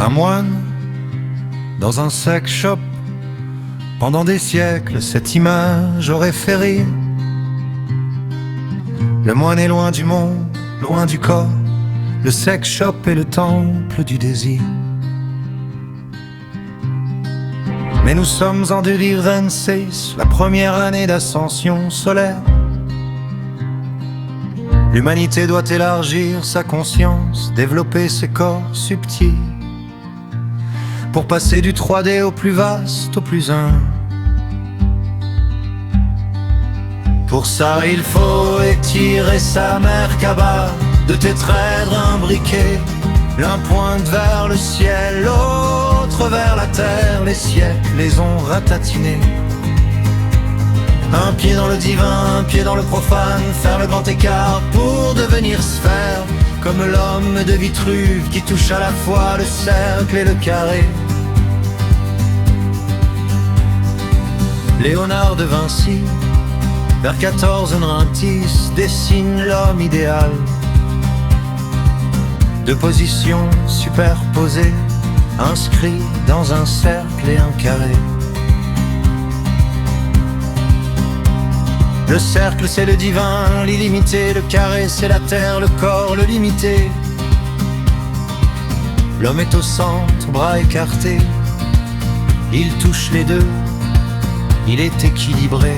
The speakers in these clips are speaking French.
Un moine dans un sex shop. Pendant des siècles, cette image aurait fait rire. Le moine est loin du monde, loin du corps. Le sex shop est le temple du désir. Mais nous sommes en 2026, la première année d'ascension solaire. L'humanité doit élargir sa conscience, développer ses corps subtils, pour passer du 3D au plus vaste, au plus un. Pour ça il faut étirer sa Merkaba, de tétraèdre imbriqués. L'un pointe vers le ciel, l'autre vers la terre. Les siècles les ont ratatinés. Un pied dans le divin, un pied dans le profane. Faire le grand écart pour devenir sphère. Comme l'homme de Vitruve qui touche à la fois le cercle et le carré. Léonard de Vinci, vers 1490, dessine l'homme idéal. Deux positions superposées, inscrits dans un cercle et un carré. Le cercle c'est le divin, l'illimité. Le carré c'est la terre, le corps, le limité. L'homme est au centre, bras écartés. Il touche les deux, il est équilibré.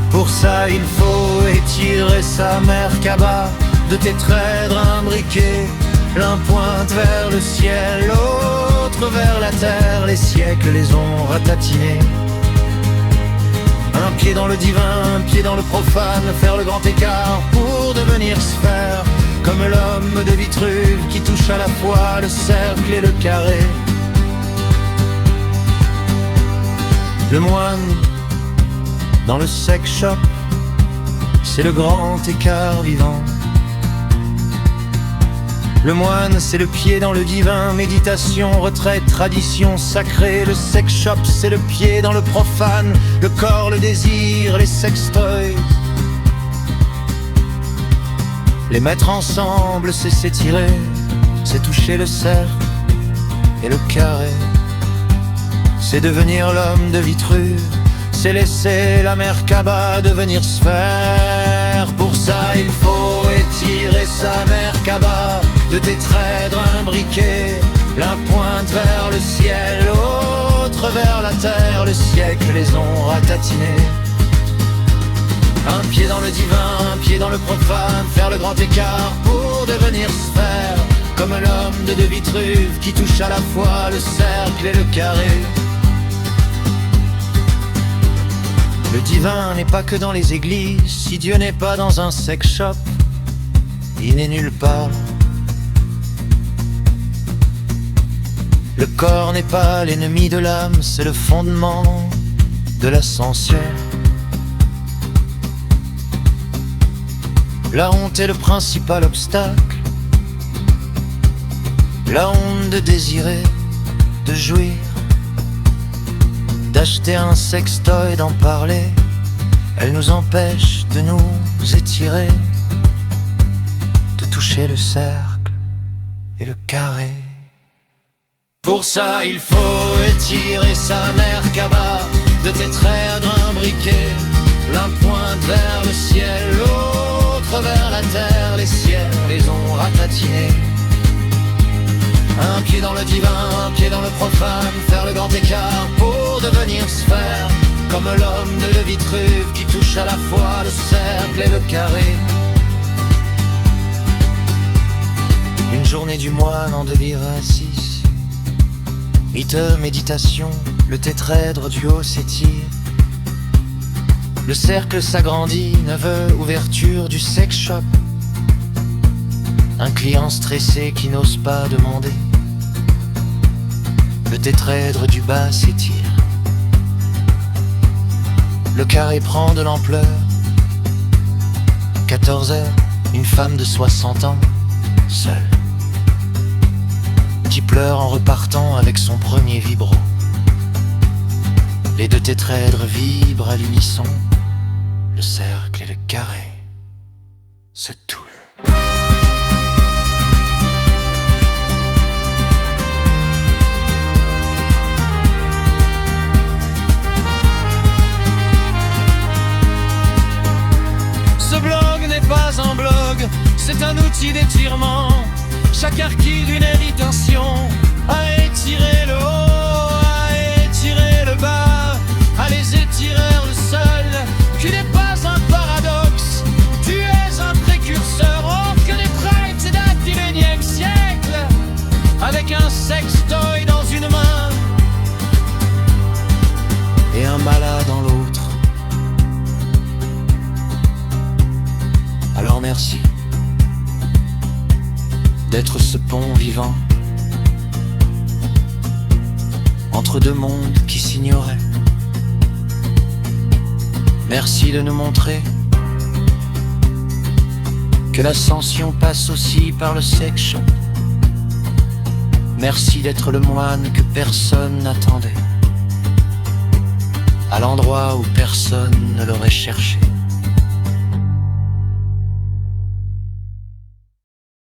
Pour ça il faut étirer sa Merkaba, de tétraèdre imbriqués. L'un pointe vers le ciel, l'autre vers la terre. Les siècles les ont ratatinés. Un pied dans le divin, un pied dans le profane. Faire le grand écart pour devenir sphère. Comme l'homme de Vitruve qui touche à la fois le cercle et le carré. Le moine dans le sex shop, c'est le grand écart vivant. Le moine c'est le pied dans le divin, méditation, retraite, tradition sacrée. Le sex shop c'est le pied dans le profane, le corps, le désir, les sextoys. Les mettre ensemble c'est s'étirer, c'est toucher le cercle et le carré. C'est devenir l'homme de Vitruve, c'est laisser la Merkaba devenir sphère. Pour ça il faut étirer sa Merkaba, de tétraèdre imbriqués. L'un pointe vers le ciel, l'autre vers la terre. Les siècles les ont ratatinés. Un pied dans le divin, un pied dans le profane. Faire le grand écart pour devenir sphère. Comme l'homme de Vitruve qui touche à la fois le cercle et le carré. Le divin n'est pas que dans les églises. Si Dieu n'est pas dans un sex shop, il n'est nulle part. Le corps n'est pas l'ennemi de l'âme, c'est le fondement de l'ascension. La honte est le principal obstacle. La honte de désirer, de jouir, d'acheter un sextoy, d'en parler. Elle nous empêche de nous étirer, de toucher le cercle et le carré. Pour ça il faut étirer sa Merkaba, de tétraèdre imbriqués. L'un pointe vers le ciel, l'autre vers la terre. Les ciels les ont ratatinés. Un pied dans le divin, un pied dans le profane. Faire le grand écart pour devenir sphère. Comme l'homme de Vitruve qui touche à la fois le cercle et le carré. Une journée du moine en 2026. Rite, méditation, le tétraèdre du haut s'étire. Le cercle s'agrandit, neveu, ouverture du sex shop. Un client stressé qui n'ose pas demander. Le tétraèdre du bas s'étire. Le carré prend de l'ampleur. 14 heures, une femme de 60 ans, seule, qui pleure en repartant avec son premier vibro. Les deux tétraèdres vibrent à l'unisson. Le cercle et le carré se touchent. c'est un outil d'étirement. Chaque archi d'une hésitation à étirer le haut, à étirer le bas, à les étirer le seul. Tu n'es pas un paradoxe, tu es un précurseur. Oh, que des prêtres datent du XXe siècle, avec un sextoy dans une main et un malade dans l'autre. Alors merci d'être ce pont vivant entre deux mondes qui s'ignoraient. Merci de nous montrer que l'ascension passe aussi par le sex shop. Merci d'être le moine que personne n'attendait, à l'endroit où personne ne l'aurait cherché.